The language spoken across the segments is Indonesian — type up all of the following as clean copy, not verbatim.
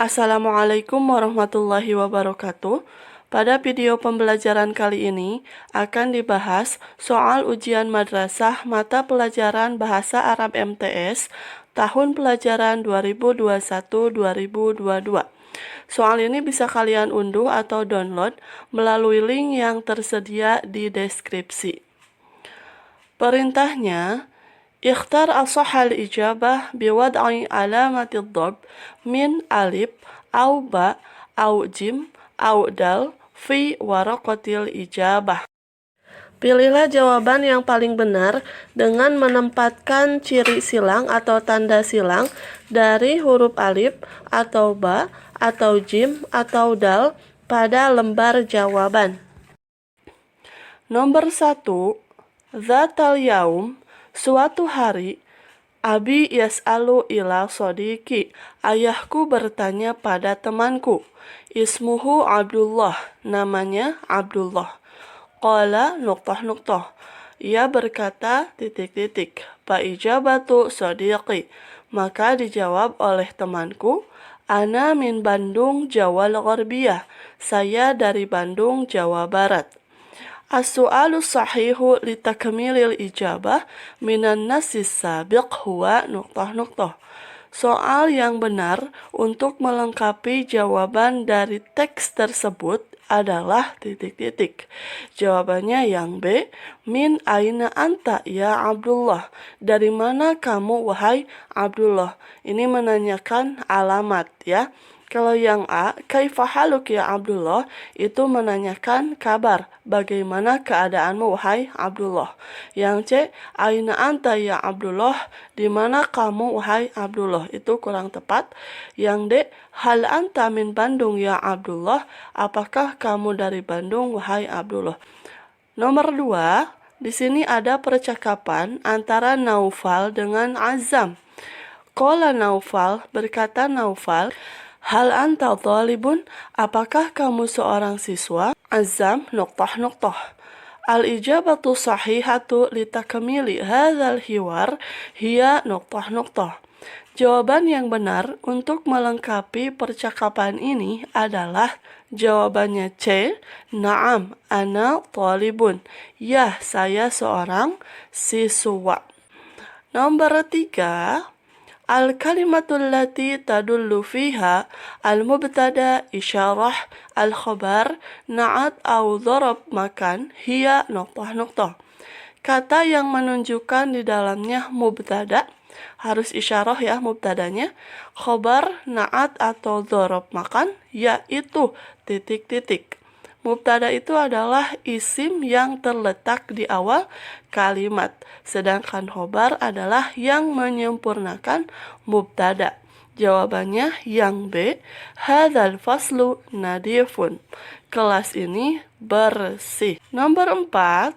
Assalamualaikum warahmatullahi wabarakatuh. Pada video pembelajaran kali ini akan dibahas soal ujian madrasah mata pelajaran Bahasa Arab MTS tahun pelajaran 2021-2022. Soal ini bisa kalian unduh atau download melalui link yang tersedia di deskripsi. Perintahnya, اختر أصح الإجابة بوضع علامة الضرب من ألف أو باء أو جيم أو دال في ورقة الإجابة. Pilihlah jawaban yang paling benar dengan menempatkan ciri silang atau tanda silang dari huruf alif atau ba atau jim atau dal pada lembar jawaban. Nomor 1, Zatal yaum, suatu hari, Abi yas'alu ila sodiki, ayahku bertanya pada temanku. Ismuhu Abdullah, namanya Abdullah. Qala nuqtah. Ia berkata ... Fa'ijabatu sodiqi, maka dijawab oleh temanku, Ana min Bandung, Jawa Gharbiyah, saya dari Bandung, Jawa Barat. As-su'alu sahihu litakmilil ijabah minan nasis sabiq huwa ... Soal yang benar untuk melengkapi jawaban dari teks tersebut adalah ... Jawabannya yang B, min aina anta ya Abdullah, dari mana kamu wahai Abdullah. Ini menanyakan alamat ya. Kalau yang A, kaifa haluk ya Abdullah, itu menanyakan kabar, bagaimana keadaanmu wahai Abdullah. Yang C, aina anta ya Abdullah, di mana kamu wahai Abdullah, itu kurang tepat. Yang D, hal anta min Bandung ya Abdullah, apakah kamu dari Bandung wahai Abdullah. Nomor 2, di sini ada percakapan antara Naufal dengan Azam. Qala Naufal, berkata Naufal, hal anta talibun, apakah kamu seorang siswa? Azam ... Al-ijabatu sahihatu litakmili hadzal hiwar hiya ... Jawaban yang benar untuk melengkapi percakapan ini adalah jawabannya C, na'am ana talibun, ya saya seorang siswa. Nomor 3, al-kalimatul lati tadullu fiha al-mubtada isyarah al-khabar na'at au dharab makan hiya ... Kata yang menunjukkan di dalamnya mubtada, harus isyarah ya mubtadanya, khobar, na'at atau dharab makan, yaitu ... Mubtada itu adalah isim yang terletak di awal kalimat, sedangkan khobar adalah yang menyempurnakan mubtada. Jawabannya yang B, hadzal faslu nadifun, kelas ini bersih. Nomor 4,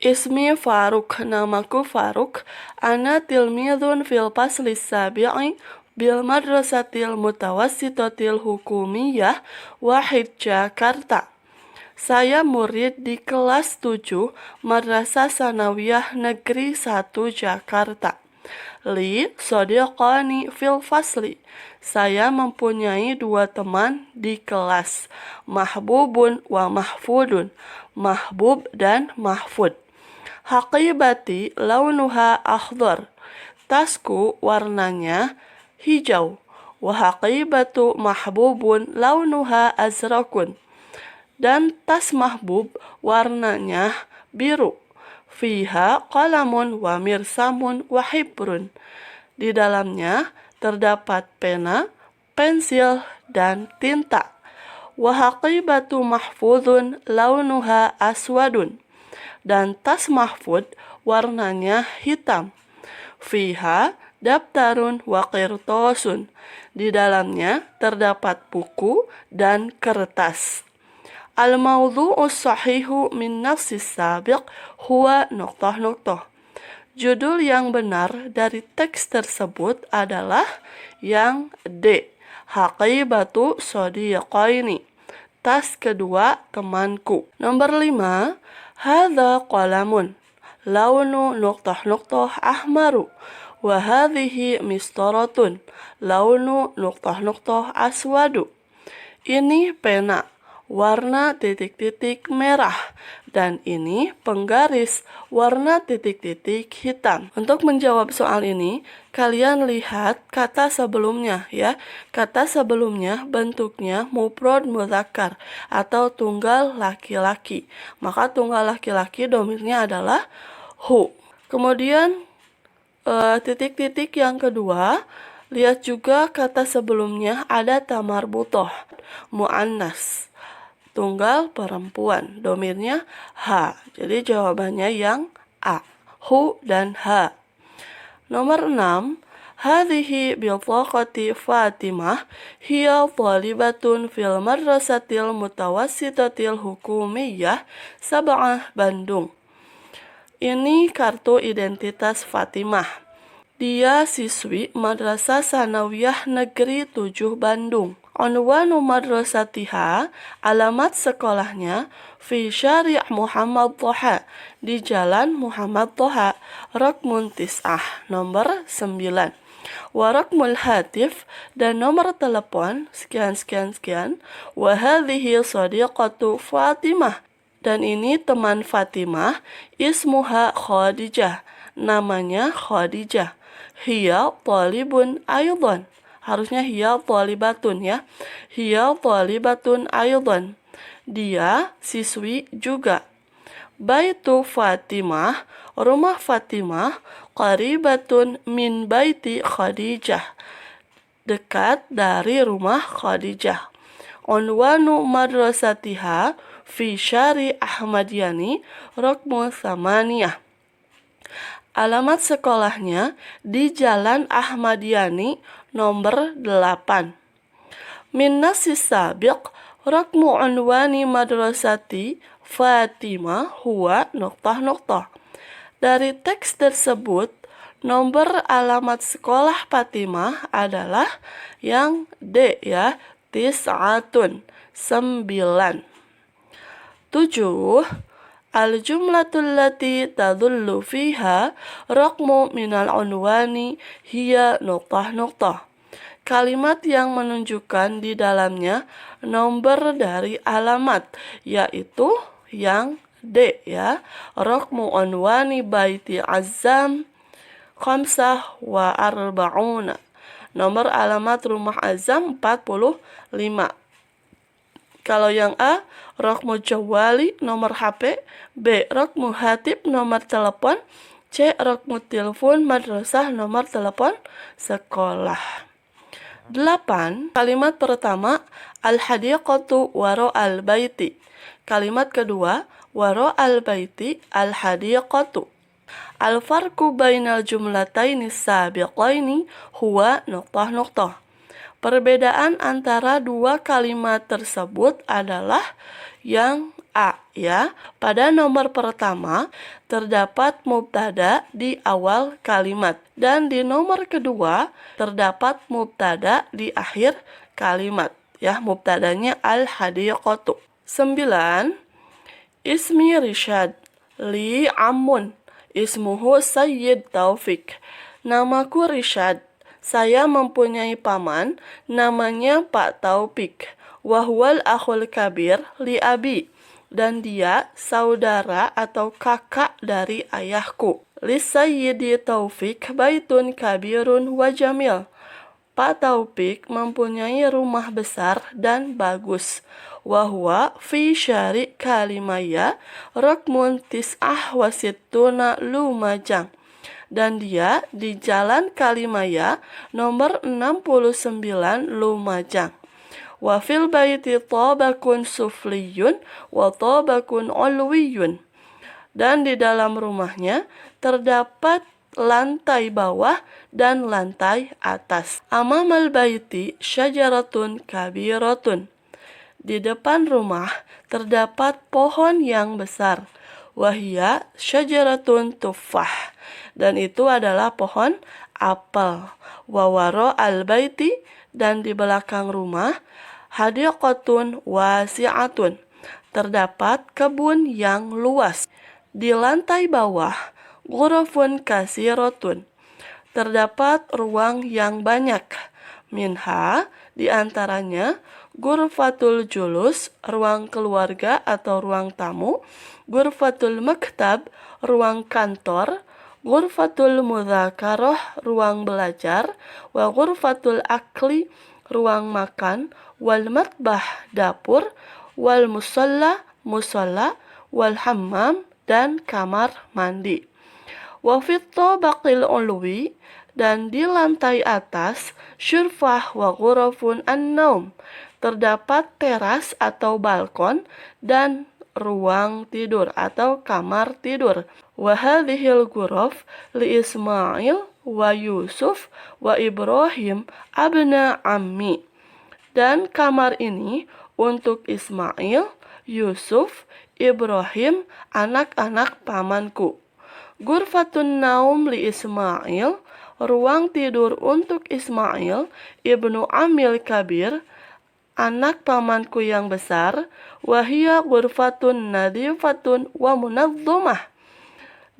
ismi Faruk, namaku Faruk, ana tilmidun fil faslis sabi'i bil madrasatil mutawassitatil hukumiyah Wahid Jakarta. Saya murid di kelas 7 Madrasah Sanawiyah Negeri 1 Jakarta. Li sodiqani fil fasli, saya mempunyai 2 teman di kelas, mahbubun wa mahfudun, mahbub dan mahfud. Haqibati launuha akhdar, tasku warnanya hijau. Wa haqibatu mahbubun launuha azrakun, dan tas mahbub warnanya biru. Fiha qalamun wa mirsamun wa hibrun, di dalamnya terdapat pena, pensil dan tinta. Wa haqibatu mahfudun launuha aswadun, dan tas mahfud warnanya hitam. Fiha daftarun wa qirtasun, di dalamnya terdapat buku dan kertas. Al-mawdu'us sahihu min nafsis sabiq huwa ... Judul yang benar dari teks tersebut adalah yang D, haqibatu sodiqaini, tas kedua temanku. Nomor 5, hadza qalamun launu ... ahmaru wa hadhihi mistaratun launu nuqtah-nuqtah aswadu. Ini pena warna titik-titik merah, dan ini penggaris warna titik-titik hitam. Untuk menjawab soal ini, kalian lihat kata sebelumnya ya. Kata sebelumnya bentuknya mufrad mudzakkar atau tunggal laki-laki. Maka tunggal laki-laki domirnya adalah hu. Kemudian titik-titik yang kedua, lihat juga kata sebelumnya ada tamarbutoh, mu'annas, tunggal perempuan, domirnya ha. Jadi jawabannya yang A, hu dan ha. Nomor 6, hadhihi bitaqati Fatimah hiya thalibatun fil madrasatil mutawassitatil hukumiyah Sab'ah Bandung. Ini kartu identitas Fatimah. Dia siswi Madrasah Sanawiyah Negeri 7 Bandung. Unwanu madrasatiha, alamat sekolahnya, fi Syari' Muhammad Thaha, di Jalan Muhammad Thaha, Raqmun Tis'ah, nomor 9. Warakmul hatif, dan nomor telepon sekian. Wa hadhihi shadiqatu Fatimah, dan ini teman Fatimah, ismuha Khadijah, namanya Khadijah. Hiya talibun aydan, harusnya hiya talibatun ya. Hiya talibatun aydan, dia siswi juga. Baitu Fatimah, rumah Fatimah, qaribatun min baiti Khadijah, dekat dari rumah Khadijah. Unwanu madrasatiha fi Syari' Ahmad Yani, Raqmu Thamaniyah. Alamat sekolahnya di Jalan Ahmad Yani, nomor 8. Min nasis sabiq, Raqmu unwani madrasati Fatimah huwa nuqtah-nuqtah. Dari teks tersebut, nomor alamat sekolah Fatimah adalah yang D ya, tis'atun, 9. 7. Al-jumlatul lati tadullu fiha raqmu minal unwani hiya nuqtah-nuqtah. Kalimat yang menunjukkan di dalamnya nomor dari alamat, yaitu yang D ya. Raqmu unwani baiti Azzam khamsah wa arba'una. Nomor alamat rumah Azam 45. Kalau yang A, raqmu jawali, nomor HP. B, raqmu hatib, nomor telepon. C, raqmu telepon madrasah, nomor telepon sekolah. 8. Kalimat pertama, al-hadiqatu wara'al baiti. Kalimat kedua, wara'al baiti al-hadiqatu. Al-farqu bainal jumlataini sabiqaini huwa nuqtah-nuqtah. Perbedaan antara dua kalimat tersebut adalah yang A ya. Pada nomor pertama terdapat mubtada di awal kalimat, dan di nomor kedua terdapat mubtada di akhir kalimat ya. Mubtadanya al-hadiqatu. 9. Ismi Rishad li ammun ismuhu Sayyid Taufik. Namaku Rishad, saya mempunyai paman, namanya Pak Taufik. Wahwal akhul kabir li abi, dan dia saudara atau kakak dari ayahku. Li Sayyidi Taufik baitun kabirun wa jamil. Pak Taufik mempunyai rumah besar dan bagus. Wahwa fi Syari' Kalimaya Raqmun Tis'ah wa Sittuna Lumajang, dan dia di Jalan Kalimaya nomor 69 Lumajang. Wa fil baiti tabakun sufliyun wa tabakun ulwiyun, dan di dalam rumahnya terdapat lantai bawah dan lantai atas. Amamal baiti syajaratun kabiratun, di depan rumah terdapat pohon yang besar. Wahia syajaratun tuffah, dan itu adalah pohon apel. Wawaro al-baiti, dan di belakang rumah hadiqatun wasi'atun, terdapat kebun yang luas. Di lantai bawah ghurafun kasiratun, terdapat ruang yang banyak. Minha, diantaranya, Ghurfatul julus, ruang keluarga atau ruang tamu. Ghurfatul maktab, ruang kantor. Ghurfatul mudzakarah, ruang belajar. Wa ghurfatul akli, ruang makan. Wal matbah, dapur. Wal musalla, musalla. Wal hammam, dan kamar mandi. Wa fit tabaqil ulwi, dan di lantai atas, syurfah wa ghurafun an-naum, terdapat teras atau balkon dan ruang tidur atau kamar tidur. Wa hadhil ghuraf li Ismail wa Yusuf wa Ibrahim abna ammi. Dan kamar ini untuk Ismail, Yusuf, Ibrahim, anak-anak pamanku. Ghurfatun naum li Ismail, ruang tidur untuk Ismail, ibnu Amil Kabir, anak pamanku yang besar. Wahia ghurfatun nadifatun wa munazzamah,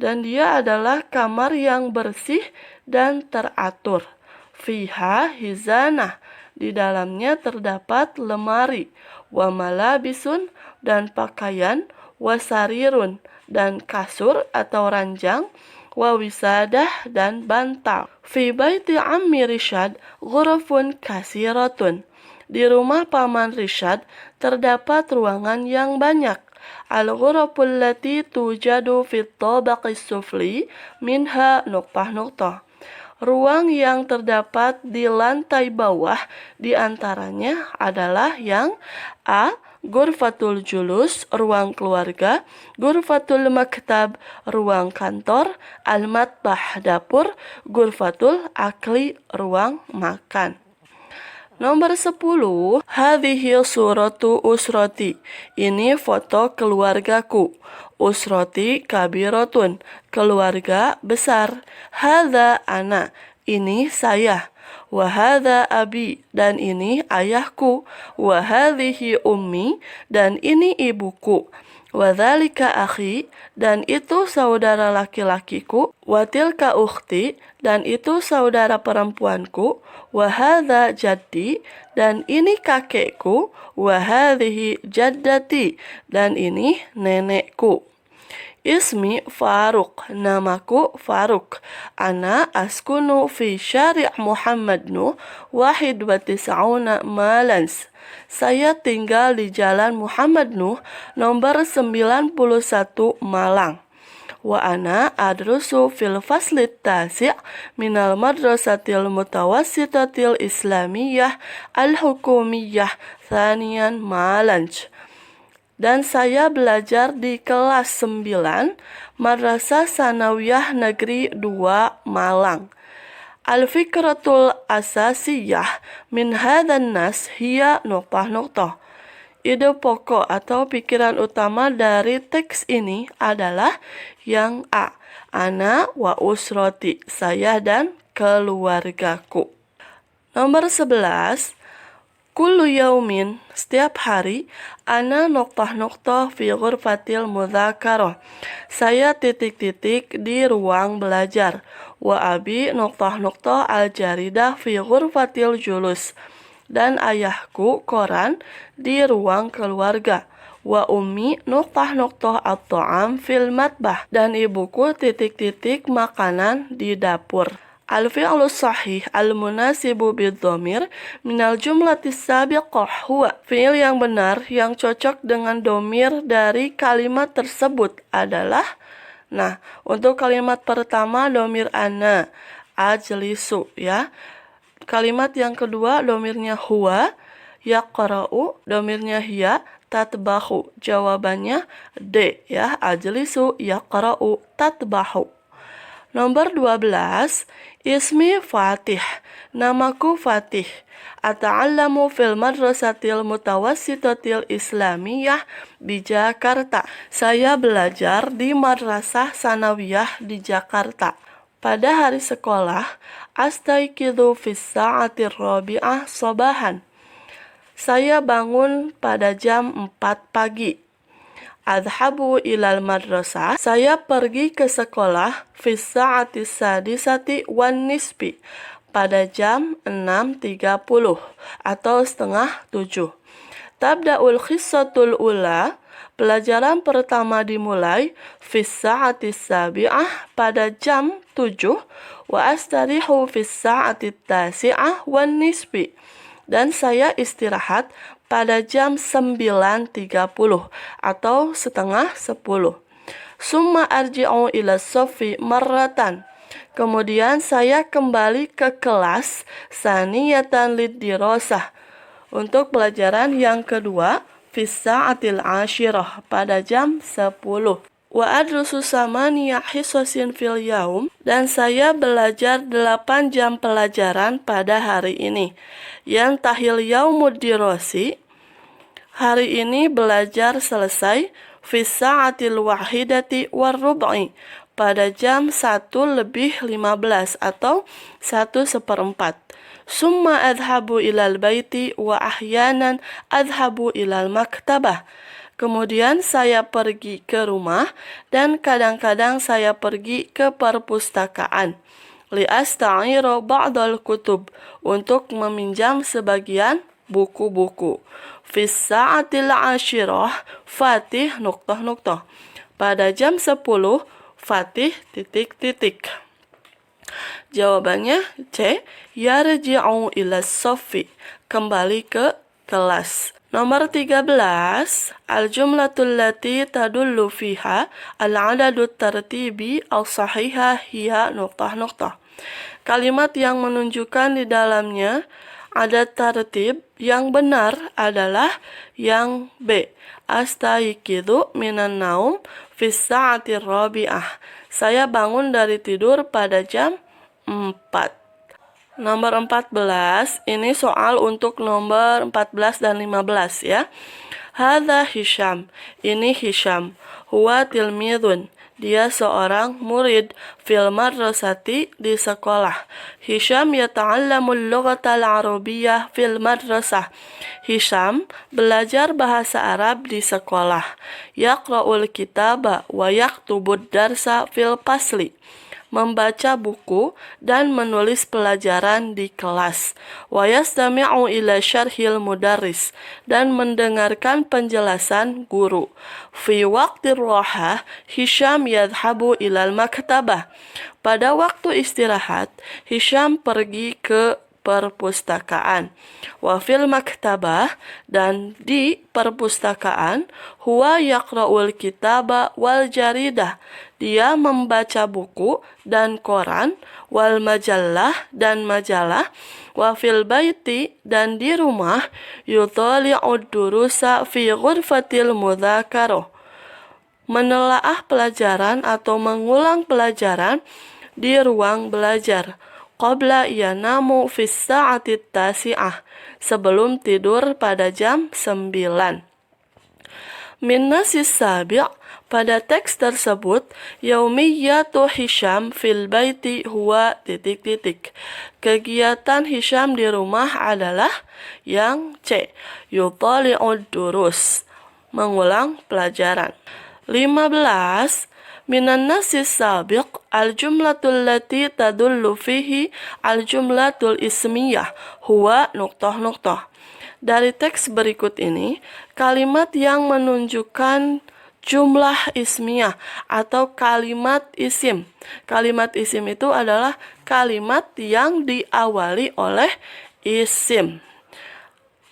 dan dia adalah kamar yang bersih dan teratur. Fiha hizanah, di dalamnya terdapat lemari. Wa malabisun, dan pakaian. Wa sarirun, dan kasur atau ranjang. Wa wisadah, dan bantal. Fi baiti ammi Rishad ghurafun kasiratun, di rumah paman Rishad terdapat ruangan yang banyak. Al-ghuraful lati tujadu fit tabaqis sufli minha nuqtah. Ruang yang terdapat di lantai bawah diantaranya adalah yang A. Ghurfatul julus, ruang keluarga. Ghurfatul maktab, ruang kantor. Al-matbah, dapur. Ghurfatul akli, ruang makan. Nomor 10, hadhihi suratu usroti. Ini foto keluargaku. Usroti kabirotun, keluarga besar. Hadza ana, ini saya. Wa hadza abi, dan ini ayahku. Wa hadhihi ummi, dan ini ibuku. Wa dzalika akhi, dan itu saudara laki-lakiku. Wa tilka ukhti, dan itu saudara perempuanku. Wa hadza jaddi, dan ini kakekku. Wa hadhihi jaddati, dan ini nenekku. Ismi Faruk, namaku Faruk. Ana askunu fi syari' Muhammad Nuh 91 Malans. Saya tinggal di Jalan Muhammad Nuh nomor 91 Malang. Wa ana adrusu fil faslit tasi' minal madrasatil mutawassitatil islamiyah al-hukumiyah thaniyan Malanj. Dan saya belajar di kelas 9 Madrasah Sanawiyah Negeri 2 Malang. Al-fikratul asasiyah min hadan nas hiya nuqtah. Ide pokok atau pikiran utama dari teks ini adalah yang A. Ana wa usroti, saya dan keluargaku. Nomor 11, kullu yaumin, setiap hari, ana nuqtah fi ghurfatil mudzakarah. Saya titik-titik di ruang belajar. Wa abi nuqtah al-jaridah fi ghurfatil julus. Dan ayahku koran di ruang keluarga. Wa ummi nuqtah at-ta'am fil matbah. Dan ibuku titik-titik makanan di dapur. Al-fi'lu sahih al-munasibu bid-dhamir minal jumlatis sabiqah huwa. Fi'il yang benar yang cocok dengan dhamir dari kalimat tersebut adalah, nah, untuk kalimat pertama dhamir ana, ajlisu, ya. Kalimat yang kedua dhamirnya huwa, yaqra'u, dhamirnya hiya, tatbahu. Jawabannya D, ya, ajlisu yaqra'u tatbahu. Nomor 12, ismi Fatih, namaku Fatih. Ata'allamu fil madrasatil mutawassitatil islamiyah di Jakarta. Saya belajar di Madrasah Sanawiyah di Jakarta. Pada hari sekolah, astaiqidhu fis sa'atir rabi'ah sabahan. Saya bangun pada jam 4 pagi. Adhabu ilal madrasah. Saya pergi ke sekolah fi sa'ati sadisati wan nisbi. Pada jam 6.30 atau setengah 7. Tabda'ul khissatul ula. Pelajaran pertama dimulai fi sa'ati sabi'ah pada jam 7. Wa astarihu fi sa'ati tasi'ah wan nisbi. Dan saya istirahat pada jam 9.30 atau setengah 10. Summa arji'u ila sofi marratan. Kemudian saya kembali ke kelas saniyatan lidirosah untuk pelajaran yang kedua fi sa'atil ashirah pada jam 10. Wa adrusu samaniya hisasin fil yaum, dan saya belajar 8 jam pelajaran pada hari ini. Yang tahil yaumud dirasi, hari ini belajar selesai fi sa'atil wahidati warrub'i pada jam 1:15 atau 1/4. Summa adhabu ilal baiti wa ahyanan adhabu ilal maktabah. Kemudian saya pergi ke rumah dan kadang-kadang saya pergi ke perpustakaan. Li'asta'ira ba'dal kutub, untuk meminjam sebagian buku-buku. Fis sa'atil ashirah fatih nuktah. Pada jam 10 fatih titik. Jawabannya C. Yarji'u ila sofi, kembali ke kelas. Nomor 13, al-jumlatul lati tadullu fiha al-adadut tartibi al-sahiha hiya nuktah. Kalimat yang menunjukkan di dalamnya ada tartib yang benar adalah yang B. Astayqidu minan naum fi sa'atir rabi'ah. Saya bangun dari tidur pada jam 4. Nomor 14, ini soal untuk nomor 14 dan 15 ya. Hadza Hisham, ini Hisham. Huwa tilmidun, dia seorang murid fil madrasati, di sekolah. Hisham yata'allamul lughatal arabiyyah fil madrasah. Hisham belajar bahasa Arab di sekolah. Yaqra'ul kitaba wa yaktubud darsa fil fasli, membaca buku dan menulis pelajaran di kelas. Wa yastami'u ila syarhil mudarris, dan mendengarkan penjelasan guru. Fi waqtir rahah Hisham yadhabu ilal maktabah. Pada waktu istirahat Hisham pergi ke perpustakaan. Wa fil maktabah, dan di perpustakaan, huwa yaqra'ul kitaba wal jaridah, dia membaca buku dan koran, wal majallah, dan majalah. Wa fil baiti, dan di rumah, yutali'ud durusa fi ghurfatil mudzakarah, menelaah pelajaran atau mengulang pelajaran di ruang belajar. Qabla yanamu fis sa'ati tasi'ah, sebelum tidur pada jam 9. Min nasis sabi', pada teks tersebut, yaumiyatu Hisham fil baiti huwa titik. Kegiatan Hisham di rumah adalah yang C. Yutali'ud durus, mengulang pelajaran. 15. Minan nasis sabiq al-jumlatul lati tadullu fihi al-jumlatul ismiyah huwa nuktah. Dari teks berikut ini, kalimat yang menunjukkan jumlah ismiyah atau kalimat isim. Kalimat isim itu adalah kalimat yang diawali oleh isim.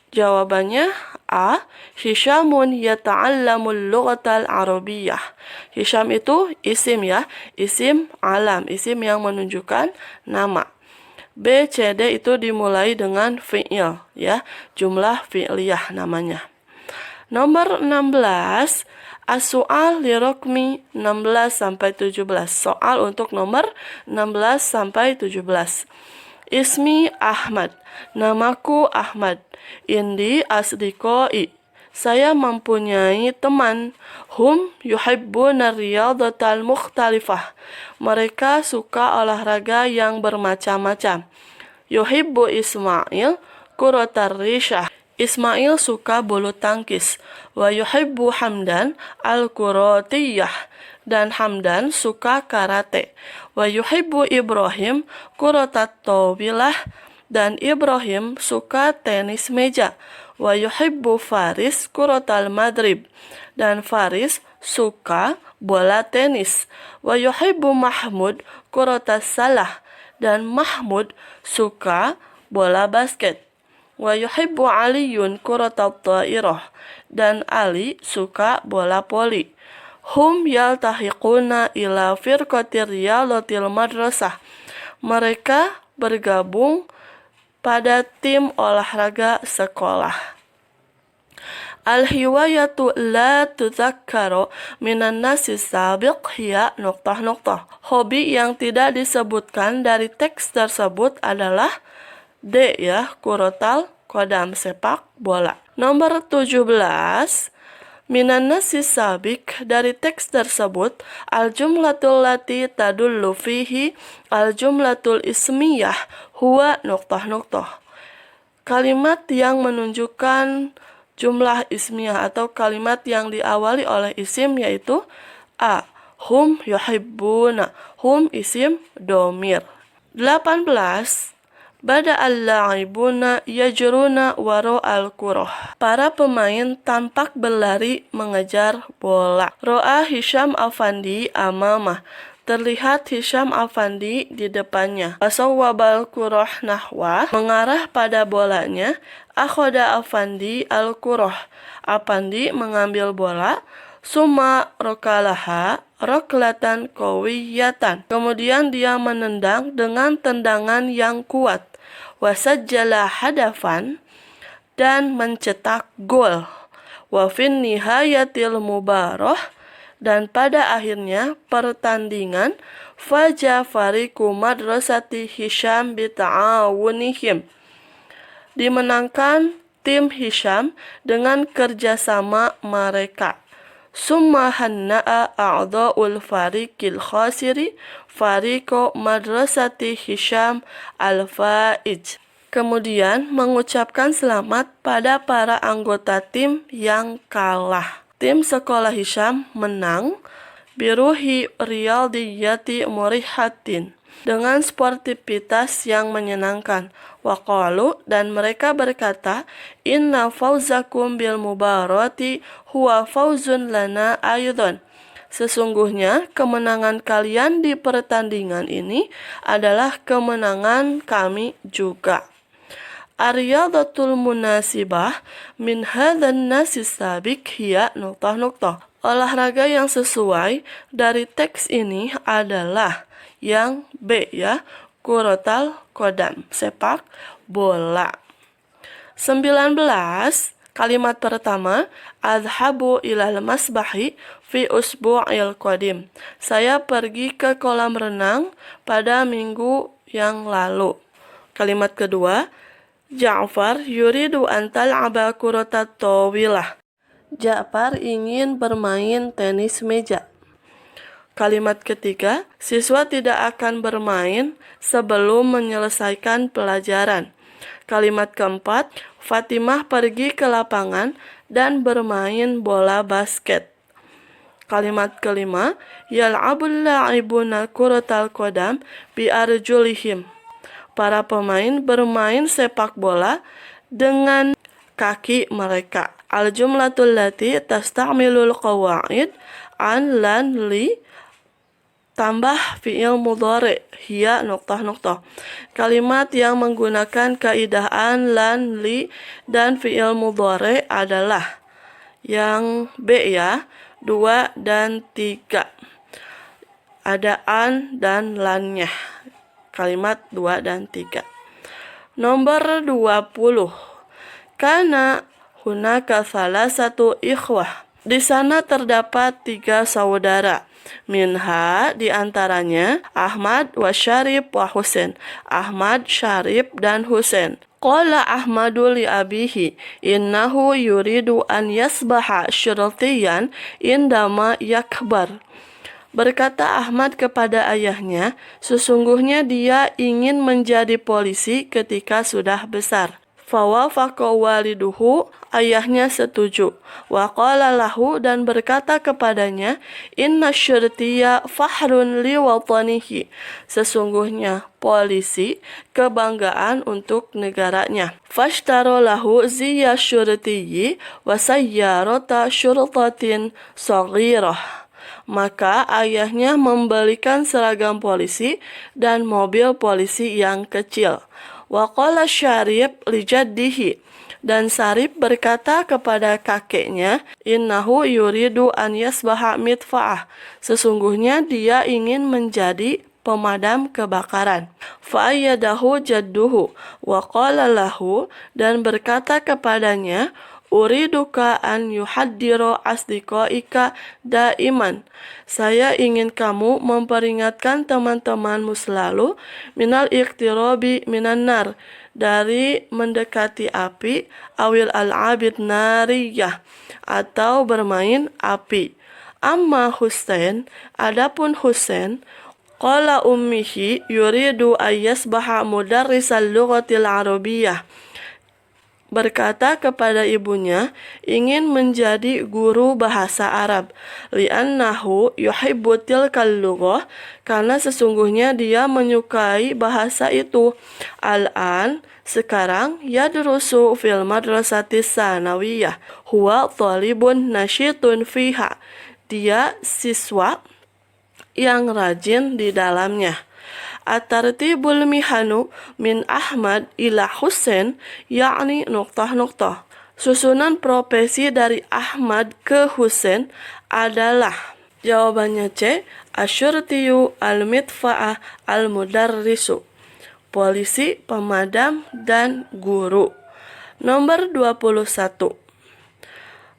Jawabannya A. Hishamun yata'allamul lughatal arabiyyah. Hisham itu isim ya, isim alam, isim yang menunjukkan nama. B, C, D itu dimulai dengan fi'il ya, jumlah fi'liyah namanya. Nomor 16, as-su'al li raqmi 16 sampai 17. Soal untuk nomor 16 sampai 17. Ismi Ahmad, namaku Ahmad. Indi asdiqai, saya mempunyai teman. Hum yuhibbuna riyadatal mukhtalifah, mereka suka olahraga yang bermacam-macam. Yuhibbu Ismail kuratar rishah, Ismail suka bulu tangkis. Wa yuhibbu Hamdan al-Quratiyah. Dan Hamdan suka karate. Wa yuhibbu Ibrahim kuratat tawilah. Dan Ibrahim suka tenis meja. Wa yuhibbu Faris kuratal madrib. Dan Faris suka bola tenis. Wa yuhibbu Mahmud kuratas salah. Dan Mahmud suka bola basket. Wa yuhibbu Aliyun kuratat ta'irah. Dan Ali suka bola poli. Hum yaltahiquna ila firqatir riyadatil madrasah. Mereka bergabung pada tim olahraga sekolah. Al-hiwayatu la tudzakkaru minan nasi sabiq hiya nuqtah. Hobi yang tidak disebutkan dari teks tersebut adalah D ya, kurotal kodam, sepak bola. Nomor 17, minan nasi sabik, dari teks tersebut al-jumlatul lati tadullu fihi al-jumlatul ismiyah huwa nuqtah. Kalimat yang menunjukkan jumlah ismiyah atau kalimat yang diawali oleh isim yaitu A. Hum yuhibbuna. Hum isim domir. 18. Bada al-la'ibuna yajruna waro al-kurah. Para pemain tampak berlari mengejar bola. Ro'a Hisham Afandi amamah. Terlihat Hisham Afandi di depannya. Wasawwabal kurah nahwa. Mengarah pada bolanya. Akhoda Afandi al-kurah. Afandi mengambil bola. Summa rokalaha roklatan kawiyatan. Kemudian dia menendang dengan tendangan yang kuat. Wasajjala hadafan, dan mencetak gol. Wa fin nihayatil mubarah, dan pada akhirnya pertandingan faja fariqu madrasati Hisham bita'awunihim. Dimenangkan tim Hisham dengan kerjasama mereka. Summa hanna'a a'dha'ul fariqil khasiri fariqo madrasati Hisham al-fa'ij. Kemudian mengucapkan selamat pada para anggota tim yang kalah. Tim sekolah Hisham menang biruhi riyadiyati murihatin, dengan sportivitas yang menyenangkan. Waqalu, dan mereka berkata, inna fauzakum bil mubarati huwa fauzun lana ayudon. Sesungguhnya kemenangan kalian di pertandingan ini adalah kemenangan kami juga. Ariyadatul munasibah min hadhan nasi sabik hiya nuqtah. Olahraga yang sesuai dari teks ini adalah yang B ya, kurotal kodam, sepak bola. 19. Kalimat pertama, adhabu ilal masbahi fi usbu'il qadim. Saya pergi ke kolam renang pada minggu yang lalu. Kalimat kedua, Ja'far yuridu an tal'aba kurotat tawilah. Ja'far ingin bermain tenis meja. Kalimat ketiga, siswa tidak akan bermain sebelum menyelesaikan pelajaran. Kalimat keempat, Fatimah pergi ke lapangan dan bermain bola basket. Kalimat kelima, yal'abul la'ibuna kuratal qadam bi arjulihim. Para pemain bermain sepak bola dengan kaki mereka. Al-jumlatul lati tasta'milul qawaid an lan li tambah fi'il mudhari hiya nuqtah. Kalimat yang menggunakan kaidah an, lan, li, dan fi'il mudhari adalah yang B ya, 2 dan 3. Ada an dan lannya. Kalimat 2 dan 3. Nomor 20. Kana hunaka salasatu ikhwah. Di sana terdapat 3 saudara. Minha, diantaranya Ahmad wa Syarif wa Husain. Ahmad, Syarif, dan Husain. Qala Ahmadu li abihi innahu yuridu an yasbaha syurtiyan indama yakbar. Berkata Ahmad kepada ayahnya, sesungguhnya dia ingin menjadi polisi ketika sudah besar. Fawafaqa waliduhu, ayahnya setuju. Wa qala lahu, dan berkata kepadanya, inna syurtiya fahrun li watanihi, sesungguhnya polisi kebanggaan untuk negaranya. Fashtaro lahu ziya syurtiyi wa sayyarata syurtatin saghirah, maka ayahnya membelikan seragam polisi dan mobil polisi yang kecil. Wa qala Syarib li jaddihi, dan Syarib berkata kepada kakeknya, innahu yuridu an yasbaha midfa'ah, sesungguhnya dia ingin menjadi pemadam kebakaran. Fa'ayyadahu jadduhu wa qala lahu, dan berkata kepadanya, uriduka an yuhaddiro asdiqaika daiman, saya ingin kamu memperingatkan teman-temanmu selalu, minal iqtirobi minan nar, dari mendekati api, awil al-abid nariyah, atau bermain api. Amma Husain, adapun Husain, qala ummihi yuridu ayyasbaha mudarrisal lughatil arabiyyah, berkata kepada ibunya, ingin menjadi guru bahasa Arab. Li'annahu yuhibbu tilkal lughah, karena sesungguhnya dia menyukai bahasa itu. Al-an, sekarang, yadrusu fil madrasati sanawiyah, huwa talibun nasyitun fiha, dia siswa yang rajin di dalamnya. At-tartibul mihanu min Ahmad ila Husain, yakni nuktah-nuktah. Susunan profesi dari Ahmad ke Husain adalah, jawabannya C, asyurtiyu al-midfa'ah al-mudarrisu, polisi, pemadam, dan guru. Nomor 21.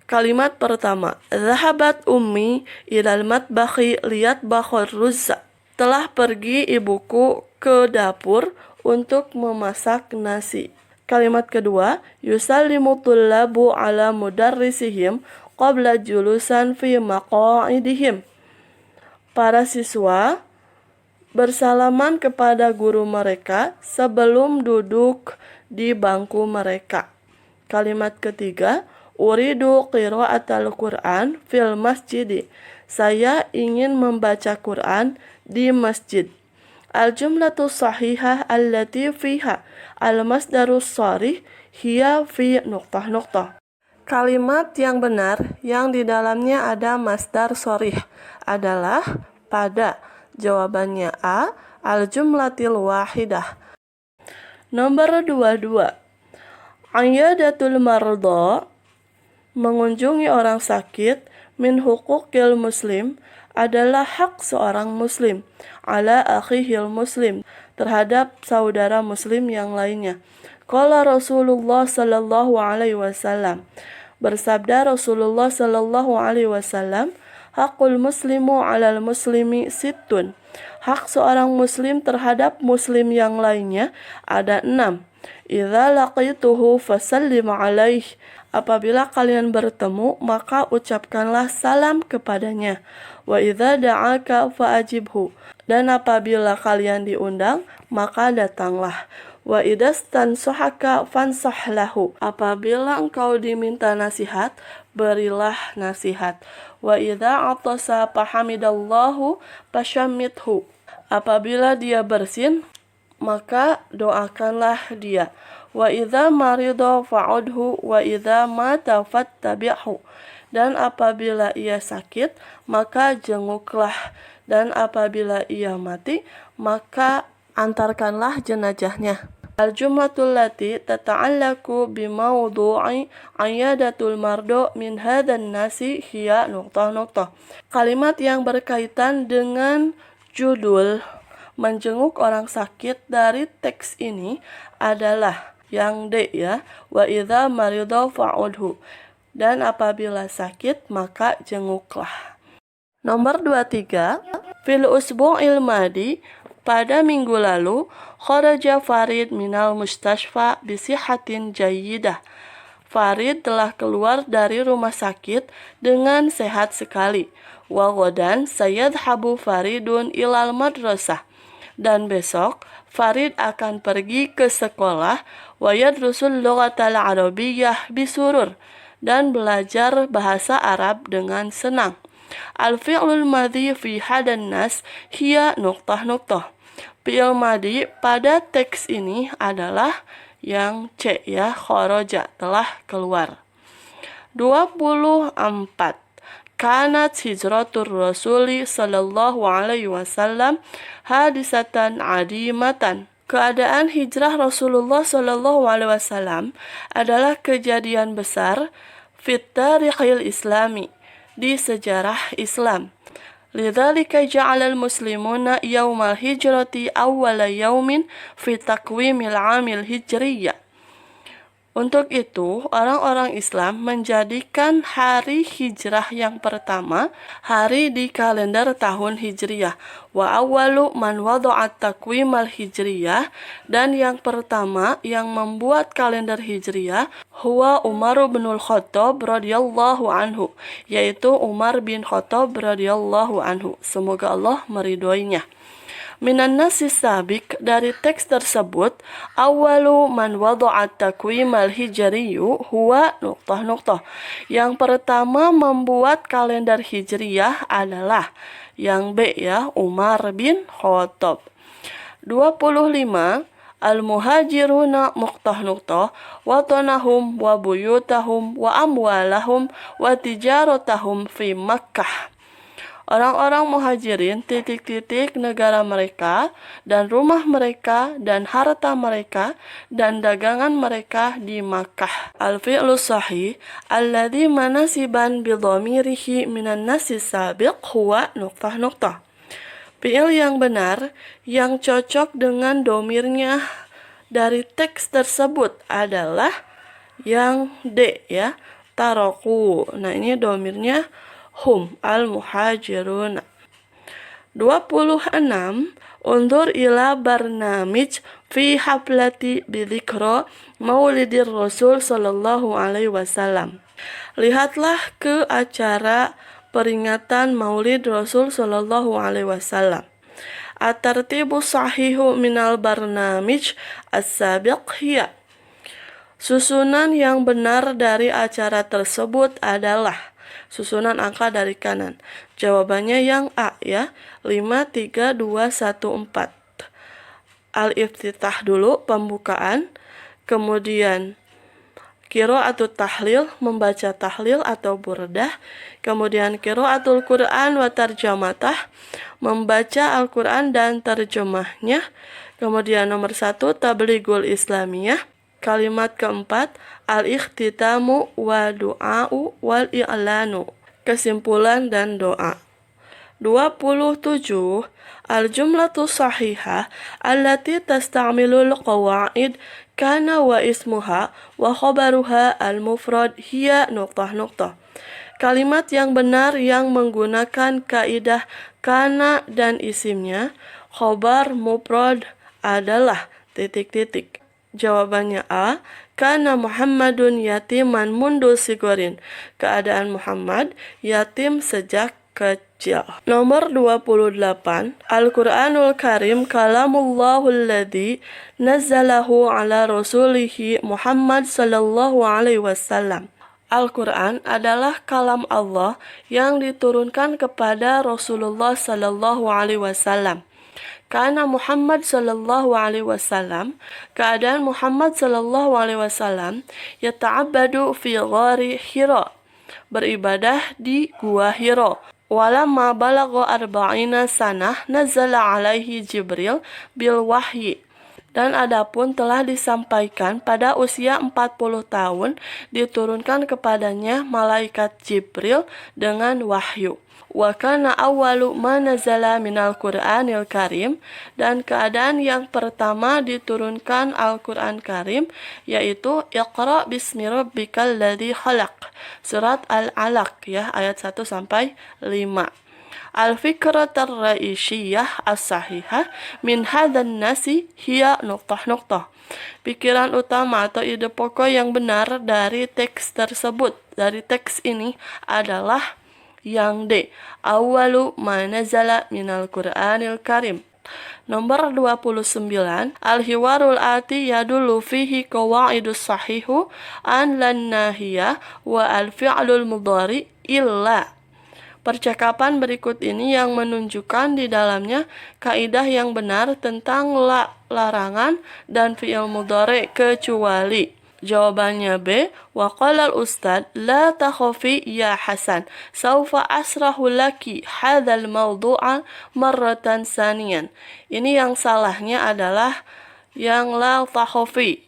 Kalimat pertama, zahabat ummi ilal matbakhi liyatbakhur ruzza, telah pergi ibuku ke dapur untuk memasak nasi. Kalimat kedua, yusallimu tullabu ala mudarrisihim qabla julusan fi maqa'idihim, para siswa bersalaman kepada guru mereka sebelum duduk di bangku mereka. Kalimat ketiga, uridu qira'atal Qur'an fil masjidi, saya ingin membaca Quran di masjid. Al-jumlatu sahihah allati fiha al-masdarus sharih hiya fi nuqtah-nuqtah. Kalimat yang benar yang di dalamnya ada masdar sharih adalah pada. Jawabannya A, al-jumlatil wahidah. Nomor 22. Ayyadatul marda, mengunjungi orang sakit, min huquqil muslim, adalah hak seorang muslim, ala akhihil muslim, terhadap saudara muslim yang lainnya. Qala Rasulullah sallallahu alaihi wasallam, bersabda Rasulullah sallallahu alaihi wasallam, hakul muslimu alal muslimi sittun, hak seorang muslim terhadap muslim yang lainnya ada 6. Idza laqituhu fasallim alaih, apabila kalian bertemu maka ucapkanlah salam kepadanya. Wa idza da'aka fa'ajibhu, dan apabila kalian diundang maka datanglah. Wa idza stansahaka fansah lahu, apabila engkau diminta nasihat berilah nasihat. Wa idza atasa fahamidallahu fashammithu, apabila dia bersin maka doakanlah dia. Wa idza marida fa'udhu wa idza mata fattabi'hu, dan apabila ia sakit maka jenguklah, dan apabila ia mati maka antarkanlah jenazahnya. Al-jumlatul lati tata'allaku bimawdu'i ayyadatul mardo min hadan nasi hiya nuqtah-nuqtah. Kalimat yang berkaitan dengan judul menjenguk orang sakit dari teks ini adalah yang D, ya, wa idza marida fa'udhu, dan apabila sakit maka jenguklah. Nomor 23, fil usbu'il madi, pada minggu lalu, kharaja Farid minal mustashfa bisihatin jayyidah, Farid telah keluar dari rumah sakit dengan sehat sekali. Wa ghadan sayadhabu Faridun ilal madrasah, Dan besok Farid akan pergi ke sekolah wa yadrusul lughatal arabiyyah bisurur, dan belajar bahasa Arab dengan senang. Al-fi'lul madhi fi hadan nas hiya nuqtah. Fi'il madhi pada teks ini adalah yang C ya, kharaja, telah keluar. 24. Kanat hijratur rasuli sallallahu alaihi wasallam hadisatan adimatan. Keadaan hijrah Rasulullah sallallahu alaihi wasallam adalah kejadian besar fit tarikhil islami, di sejarah Islam. Lidzalika ja'ala al-muslimuna yaumal hijrati awwala yaumin fi taqwimil 'amil hijriyah. Untuk itu, orang-orang Islam menjadikan hari hijrah yang pertama hari di kalender tahun Hijriyah. Wa awwalu man wada'at taqwimal hijriyah, dan yang pertama yang membuat kalender Hijriyah huwa Umar bin Khattab radhiyallahu anhu, yaitu Umar bin Khattab radhiyallahu anhu. Semoga Allah meridhoinya. Minan nasi sabik, dari teks tersebut, awalu man wada'at taqwimal hijriyu huwa nuqtah. Yang pertama membuat kalender hijriyah adalah yang B ya, Umar bin Khattab. 25. Al-muhajiruna nuqtah watanahum wa buyutahum wa amwalahum wa tijaratahum fi Makkah. Orang-orang muhajirin negara mereka dan rumah mereka dan harta mereka dan dagangan mereka di Makkah. Al-fi'lu sahih alladhi manasiban bidhamirihi minan nasi sabiq huwa nuqtah. Fi'il yang benar yang cocok dengan domirnya dari teks tersebut adalah yang D ya, taroku. Nah, ini domirnya hum al-muhajirun. 26. Undur ila barnamij fi hablati bidzikra maulidir Rasul sallallahu alaihi wasallam. Lihatlah ke acara peringatan Maulid Rasul sallallahu alaihi wasallam. At-tartibu sahihu minal barnamij as-sabiq hiya. Susunan yang benar dari acara tersebut adalah susunan angka dari kanan. Jawabannya yang A ya, 5, 3, 2, 1, 4. Al-iftitah dulu, pembukaan. Kemudian qiraatul tahlil, membaca tahlil atau burdah. Kemudian qiraatul Qur'an wa tarjamatah, membaca Al-Qur'an dan terjemahnya. Kemudian nomor 1, tablighul islamiyah. Kalimat keempat, al-ikhtitamu wa du'a'u wal i'lanu, kesimpulan dan doa. 27. Al-jumlatu sahihah allati tasta'milul qawaid kana wa ismuha wa khabaruha al-mufrad hiya nuqtah. Kalimat yang benar yang menggunakan kaidah kana dan isimnya, khobar mufrad adalah ... Jawabannya A. Kana Muhammadun yatiman mundu sigorin. Keadaan Muhammad yatim sejak kecil. Nomor 28. Al-Quranul Karim kalamullahul ladzi nazzalahu ala rasulihi Muhammad sallallahu alaihi wasallam. Al-Quran adalah kalam Allah yang diturunkan kepada Rasulullah sallallahu alaihi wasallam. Karena Muhammad sallallahu alaihi wasallam, keadaan Muhammad sallallahu alaihi wasallam yata'abbadu fi ghari Hira, beribadah di gua Hira. Walamma balagha arba'ina sanah nazala alaihi Jibril bil wahyi. Dan adapun telah disampaikan pada usia 40 tahun diturunkan kepadanya malaikat Jibril dengan wahyu. Wa kana awwalu ma nazala minal Qur'anil Karim, dan keadaan yang pertama diturunkan Al-Qur'an Karim yaitu Iqra bismi rabbikal ladzi khalaq, surat Al-Alaq ya, ayat 1 sampai 5. Al-fikratur ra'isyiyah as-sahihah min hadzan nasi hiya nuqtah. Pikiran utama atau ide pokok yang benar dari teks tersebut, dari teks ini adalah yang D. Awwalu ma nazala minal Qur'anil Karim. Nomor 29, al-hiwarul ati yadullu fihi qawaidus sahihu an lan nahiyah wa al-fi'lul mudhari illa. Percakapan berikut ini yang menunjukkan di dalamnya kaidah yang benar tentang larangan dan fi'il mudhari kecuali. Jawabannya B. Wa qala al-ustad la takhafi ya Hasan saufa asrahu laki hadzal mawdu'a marratan saniyan. Ini yang salahnya adalah yang la takhafi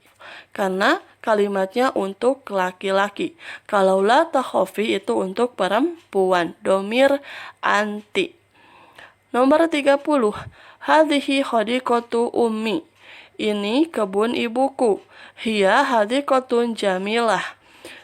karena kalimatnya untuk laki-laki. Kalau la takhafi itu untuk perempuan, domir anti. Nomor 30, hadhihi hadiqatu ummi. Ini kebun ibuku. Hiya hadiqatun jamilah.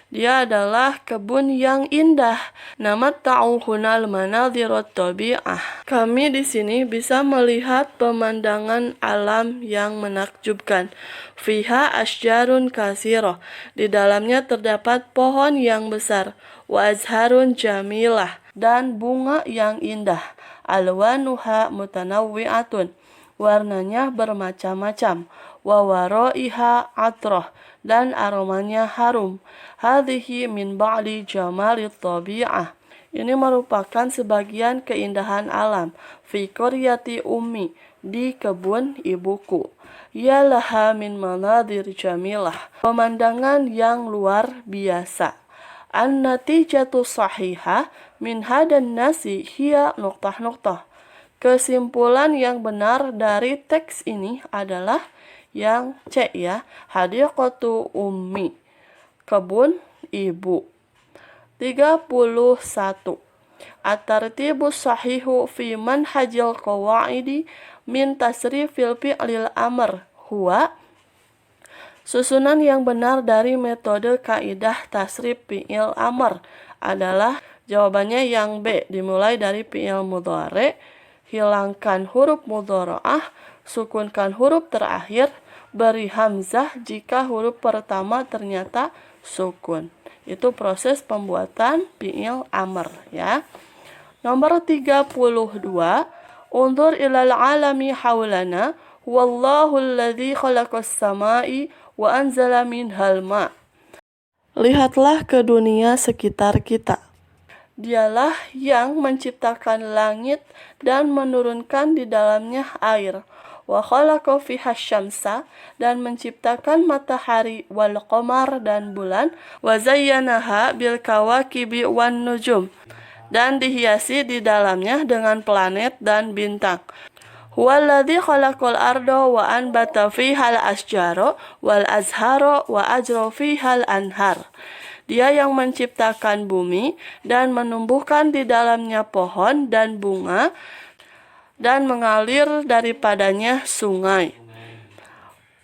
Dia adalah kebun yang indah. Namatta'u hunal manadhirat tabi'ah. Kami di sini bisa melihat pemandangan alam yang menakjubkan. Fiha asjarun kasirah. Di dalamnya terdapat pohon yang besar. Wa azharun jamilah. Dan bunga yang indah. Alwanuha mutanawwi'atun. Warnanya bermacam-macam. Wa waraiha atrah, dan aromanya harum. Hadhihi min ba'li jamalit tabi'ah. Ini merupakan sebagian keindahan alam. Fi qaryati ummi, di kebun ibuku. Ya laha min manadir jamilah. Pemandangan yang luar biasa. An-natijatu sahihah min hadan nasi hiya nuqtah-nuqtah. Kesimpulan yang benar dari teks ini adalah yang C ya, hadiqatu ummi, kebun ibu. 31. At-tartibus sahihu fi manhajil qawaidi min tasrifil fi'lil amr huwa. Susunan yang benar dari metode kaidah tasrif fi'il amr adalah, jawabannya yang B, dimulai dari fi'il mudhari, hilangkan huruf mudhara'ah, sukunkan huruf terakhir, beri hamzah jika huruf pertama ternyata sukun. Itu proses pembuatan fi'il amr ya. Nomor 32, unzur ilal alami haulana wallahu alladzi khalaqas samai wa anzala minhal ma. Lihatlah ke dunia sekitar kita. Dialah yang menciptakan langit dan menurunkan di dalamnya air. Wa khalaqa fiha syamsa, dan menciptakan matahari, wal qamar, dan bulan, wa zayyanaha bil kawakibi wan nujum, dan dihiasi di dalamnya dengan planet dan bintang. Huwallazi khalaqal arda wa anbata fiha al asjara wal azhara wa ajra fiha al anhar. Dia yang menciptakan bumi dan menumbuhkan di dalamnya pohon dan bunga dan mengalir daripadanya sungai.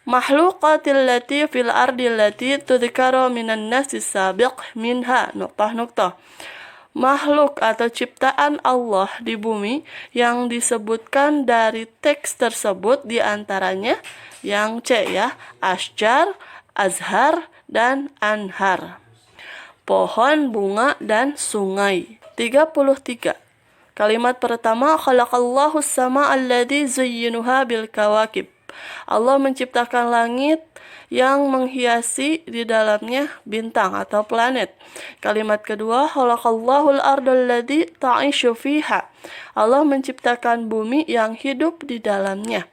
Makhluqatil lati fil ardi lati tudhkara minan nasi sabiq minha nuqtah. Makhluk atau ciptaan Allah di bumi yang disebutkan dari teks tersebut diantaranya yang C ya, asjar, azhar, dan anhar. Pohon, bunga, dan sungai. 33. Kalimat pertama, khalaqallahu as-samaa alladzi zuyyinuha bil kawakib. Allah menciptakan langit yang menghiasi di dalamnya bintang atau planet. Kalimat kedua, khalaqallahu al-arda alladzi ta'ishu fiha. Allah menciptakan bumi yang hidup di dalamnya.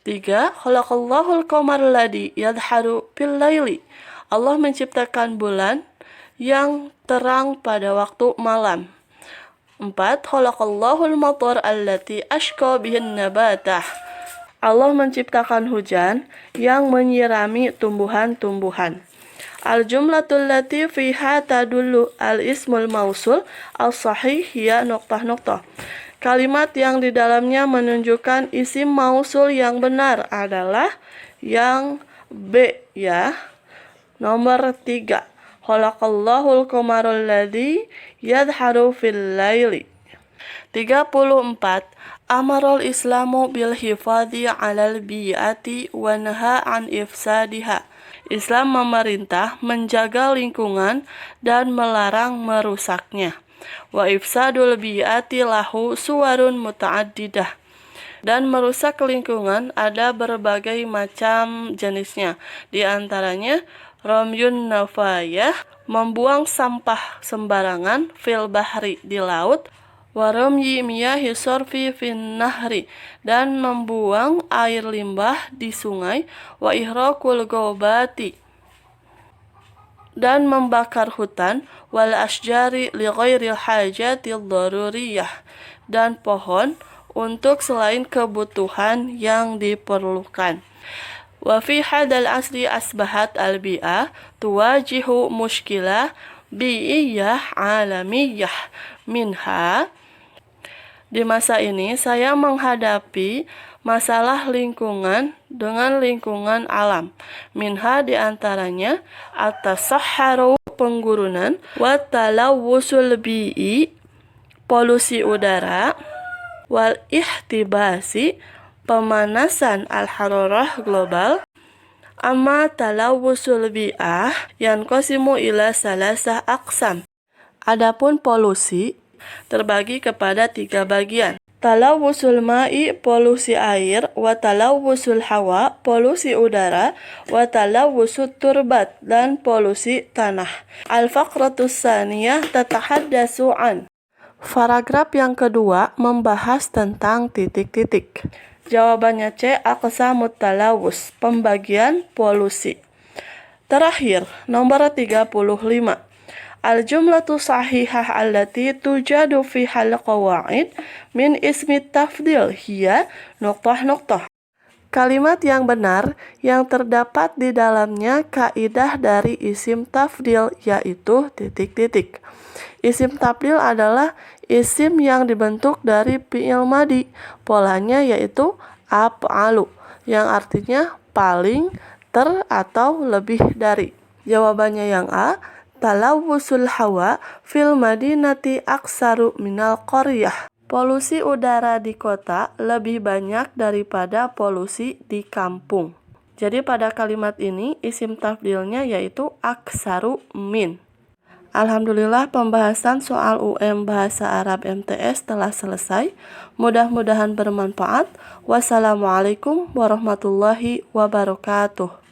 3. Khalaqallahu al-qamara alladzi yadhharu bil laili. Allah menciptakan bulan yang terang pada waktu malam. 4. Khalaqallahu al-matar allati ashqa bihin nabatah. Allah menciptakan hujan yang menyirami tumbuhan-tumbuhan. Al-jumlatul lati fiha tadullu al-ismul mausul al-sahih hiya nuqtah. Kalimat yang di dalamnya menunjukkan isim mausul yang benar adalah yang B ya. Nomor 3. Khalaqallahul qamarul ladzi yadhharu fil laili. 34. Amarul Islamu bil hifadhi 'alal bi'ati wa naha 'an ifsadiha. Islam memerintah menjaga lingkungan dan melarang merusaknya. Wa ifsadul bi'ati lahu suwarun muta'addidah. Dan merusak lingkungan ada berbagai macam jenisnya. Di antaranya ramyun nafayah, membuang sampah sembarangan, fil bahri, di laut, waramyi miyahi sorfi fin nahri, dan membuang air limbah di sungai, wa ihraqul gobati, dan membakar hutan, wal asjari li ghairil hajatil daruriyah, dan pohon untuk selain kebutuhan yang diperlukan. Wa fi hadal asri asbahat al-bi'ah tuwajihu mushkilah bi'iyah alamiyah minha. Di masa ini saya menghadapi masalah lingkungan dengan lingkungan alam. Minha diantaranya at-tasahharu, penggurunan, wa talawusul bi'i, polusi udara, wal ihtibasi, pemanasan al-hararah global. Amma talawusul bi'ah yanqasimu ila salasah aqsam. Adapun polusi terbagi kepada 3 bagian. Talawusul ma'i, polusi air, wa talawusul hawa, polusi udara, wa talawusut turbat, dan polusi tanah. Al-faqratus tsaniyah tatahaddatsu an. Paragraf yang kedua membahas tentang titik-titik. Jawabannya C, aqsamut talawus, pembagian polusi. Terakhir, nomor 35. Al-jumlatu sahihah allati tujadu fi hal qawaid min ismi tafdil hiya nuqtah. Kalimat yang benar yang terdapat di dalamnya kaidah dari isim tafdil, yaitu titik-titik. Isim tafdil adalah isim yang dibentuk dari fi'il madi. Polanya yaitu af'alu, yang artinya paling, atau lebih dari. Jawabannya yang A, talawusul hawa fil madinati aksaru minal qaryah. Polusi udara di kota lebih banyak daripada polusi di kampung. Jadi pada kalimat ini isim tafdilnya yaitu aksaru min. Alhamdulillah, pembahasan soal UM Bahasa Arab MTS telah selesai. Mudah-mudahan bermanfaat. Wassalamualaikum warahmatullahi wabarakatuh.